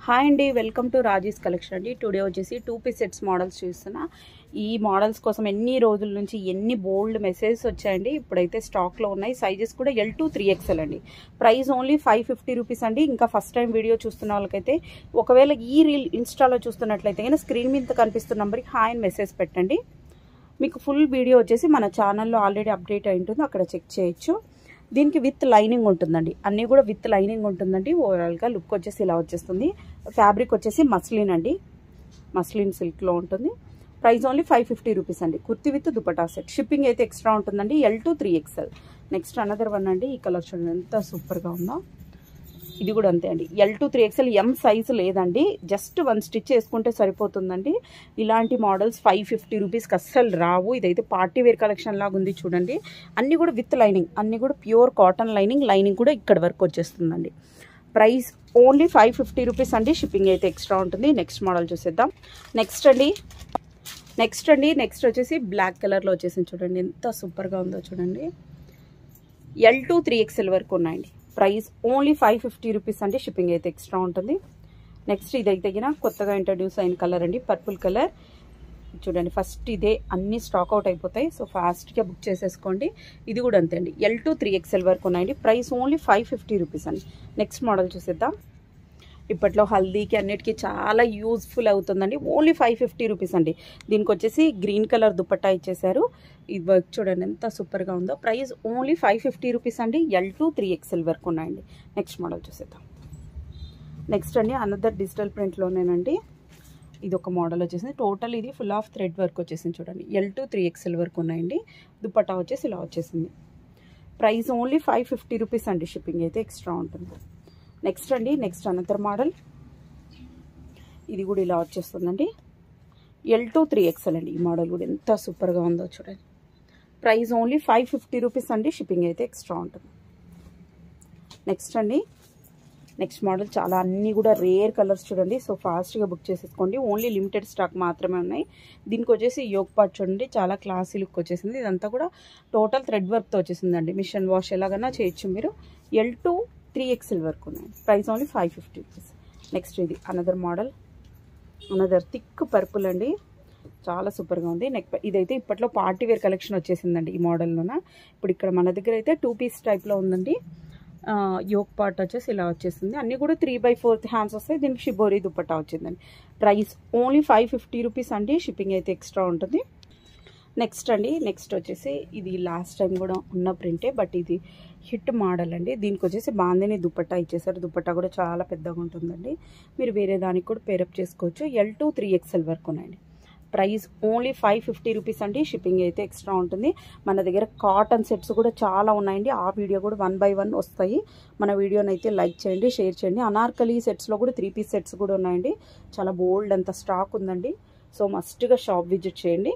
Hi అండి, welcome to Raji's collection అండి. Today వచ్చేసి 2 పీస్ సెట్స్ మోడల్స్ చూస్తున్నా. ఈ మోడల్స్ కోసం ఎన్ని రోజుల నుంచి ఎన్ని బోల్డ్ మెసేజెస్ వచ్చాయండి. ఇప్పుడైతే స్టాక్లో ఉన్నాయి. సైజెస్ కూడా L2 3XL అండి. ప్రైస్ ఓన్లీ 550 రూపీస్ అండి. ఇంకా ఫస్ట్ టైం వీడియో చూస్తున్న వాళ్ళకైతే ఒకవేళ ఈ రీల్ ఇన్స్టాలో చూస్తున్నట్లయితే కానీ స్క్రీన్ మీద కనిపిస్తున్న నెంబర్కి హాయ్ అని మెసేజ్ పెట్టండి. మీకు ఫుల్ వీడియో వచ్చేసి మన ఛానల్లో ఆల్రెడీ అప్డేట్ అయి ఉంటుంది, అక్కడ చెక్ చేయొచ్చు. దీనికి విత్ లైనింగ్ ఉంటుందండి, అన్నీ కూడా విత్ లైనింగ్ ఉంటుందండి. ఓవరాల్గా లుక్ వచ్చేసి ఇలా వచ్చేస్తుంది. ఫ్యాబ్రిక్ వచ్చేసి మస్లిన్ అండి, మస్లిన్ సిల్క్లో ఉంటుంది. ప్రైస్ ఓన్లీ 550 రూపీస్ అండి. Kurti with dupatta set. Shipping అయితే ఎక్స్ట్రా ఉంటుందండి. L2 3XL. Next another one అండి. ఈ కలర్ చూడండి ఎంత సూపర్గా ఉందో. ఇది కూడా అంతే అండి. L2 3XL M సైజు లేదండి, జస్ట్ 1 స్టిచ్ వేసుకుంటే సరిపోతుందండి. ఇలాంటి మోడల్స్ 550 రూపీస్కి అస్సలు రావు. ఇదైతే పార్టీ వేర్ కలెక్షన్ లాగా ఉంది చూడండి. అన్నీ కూడా విత్ లైనింగ్, అన్నీ కూడా ప్యూర్ కాటన్ లైనింగ్. లైనింగ్ కూడా ఇక్కడ వరకు వచ్చేస్తుందండి. ప్రైస్ ఓన్లీ 550 రూపీస్ అండి. షిప్పింగ్ అయితే ఎక్స్ట్రా ఉంటుంది. నెక్స్ట్ మోడల్ చూసేద్దాం. నెక్స్ట్ వచ్చేసి బ్లాక్ కలర్లో వచ్చేసింది చూడండి, ఎంత సూపర్గా ఉందో చూడండి. L2 3XL వరకు ఉన్నాయండి. ప్రైస్ ఓన్లీ 550 రూపీస్ అండి. షిప్పింగ్ అయితే ఎక్స్ట్రా ఉంటుంది. నెక్స్ట్ ఇదైతే కొత్తగా ఇంట్రడ్యూస్ అయిన కలర్ అండి, పర్పుల్ కలర్ చూడండి. ఫస్ట్ ఇదే అన్ని స్టాక్ అవుట్ అయిపోతాయి, సో ఫాస్ట్గా బుక్ చేసేసుకోండి. ఇది కూడా అంతే అండి. L2 3XL వరకు ఉన్నాయండి. ప్రైస్ ఓన్లీ 550 రూపీస్ అండి. నెక్స్ట్ మోడల్ చూసేద్దాం. ఇప్పట్లో హల్దీకి అన్నిటికీ చాలా యూజ్ఫుల్ అవుతుందండి. ఓన్లీ 550 రూపీస్ అండి. దీనికి వచ్చేసి గ్రీన్ కలర్ దుపట్టా ఇచ్చేసారు. ఈ వర్క్ చూడండి ఎంత సూపర్గా ఉందో. ప్రైస్ ఓన్లీ 550 రూపీస్ అండి. L2 3XL వరకు ఉన్నాయండి. నెక్స్ట్ మోడల్ చూసేద్దాం. నెక్స్ట్ అండి అనదర్ డిజిటల్ ప్రింట్లోనేనండి. ఇది ఒక మోడల్ వచ్చేసింది. టోటల్ ఇది ఫుల్ ఆఫ్ థ్రెడ్ వర్క్ వచ్చేసింది చూడండి. L2 3XL వరకు ఉన్నాయండి. దుపట్టా వచ్చేసి ఇలా వచ్చేసింది. ప్రైస్ ఓన్లీ 550 రూపీస్ అండి. షిప్పింగ్ అయితే ఎక్స్ట్రా ఉంటుంది. నెక్స్ట్ అండి, నెక్స్ట్ అనదర్ మోడల్. ఇది కూడా ఇలా వచ్చేస్తుందండి. L2 3XL అండి. ఈ మోడల్ కూడా ఎంత సూపర్గా ఉందో చూడండి. ప్రైస్ ఓన్లీ 550 రూపీస్ అండి. షిప్పింగ్ అయితే ఎక్స్ట్రా ఉంటుంది. నెక్స్ట్ అండి, నెక్స్ట్ మోడల్ చాలా అన్నీ కూడా రేర్ కలర్స్ చూడండి. సో ఫాస్ట్గా బుక్ చేసేసుకోండి. ఓన్లీ లిమిటెడ్ స్టాక్ మాత్రమే ఉన్నాయి. దీనికి వచ్చేసి యోగ్ పార్ట్ చూడండి, చాలా క్లాసీ లుక్ వచ్చేసింది. ఇదంతా కూడా టోటల్ థ్రెడ్ వర్క్తో వచ్చేసిందండి. మిషన్ వాష్ ఎలాగైనా చేయొచ్చు మీరు. L2 3XL వరకు ఉన్నాయి. Price only 550 rupees. నెక్స్ట్ ఇది another model, another thick purple అండి, చాలా సూపర్గా ఉంది. ఇదైతే ఇప్పట్లో పార్టీ వేర్ కలెక్షన్ వచ్చేసిందండి ఈ మోడల్లోన. ఇప్పుడు ఇక్కడ మన దగ్గర అయితే 2 పీస్ టైప్లో ఉందండి. యోక్ పార్ట్ వచ్చేసి ఇలా వచ్చేసింది. అన్నీ కూడా 3/4 హ్యాండ్స్ వస్తాయి. దీనికి షిబోరి దుపట్టా వచ్చిందండి. ప్రైస్ ఓన్లీ 550 రూపీస్ అండి. షిప్పింగ్ అయితే ఎక్స్ట్రా ఉంటుంది. నెక్స్ట్ అండి, నెక్స్ట్ వచ్చేసి ఇది లాస్ట్ టైం కూడా ఉన్న ప్రింటే, బట్ ఇది హిట్ మోడల్ అండి. దీనికి వచ్చేసి బాందిని దుపట్టా ఇచ్చేసారు. దుపట్టా కూడా చాలా పెద్దగా ఉంటుందండి. మీరు వేరే దానికి కూడా పేరప్ చేసుకోవచ్చు. L2 3XL వరకు ఉన్నాయండి. ప్రైస్ ఓన్లీ 550 రూపీస్ అండి. షిప్పింగ్ అయితే ఎక్స్ట్రా ఉంటుంది. మన దగ్గర కాటన్ సెట్స్ కూడా చాలా ఉన్నాయండి. ఆ వీడియో కూడా 1 by 1 వస్తాయి. మన వీడియోని అయితే లైక్ చేయండి, షేర్ చేయండి. అనార్కలి సెట్స్లో కూడా 3 పీస్ సెట్స్ కూడా ఉన్నాయండి. చాలా బోల్డ్ అంత స్టాక్ ఉందండి. సో మస్ట్గా షాప్ విజిట్ చేయండి.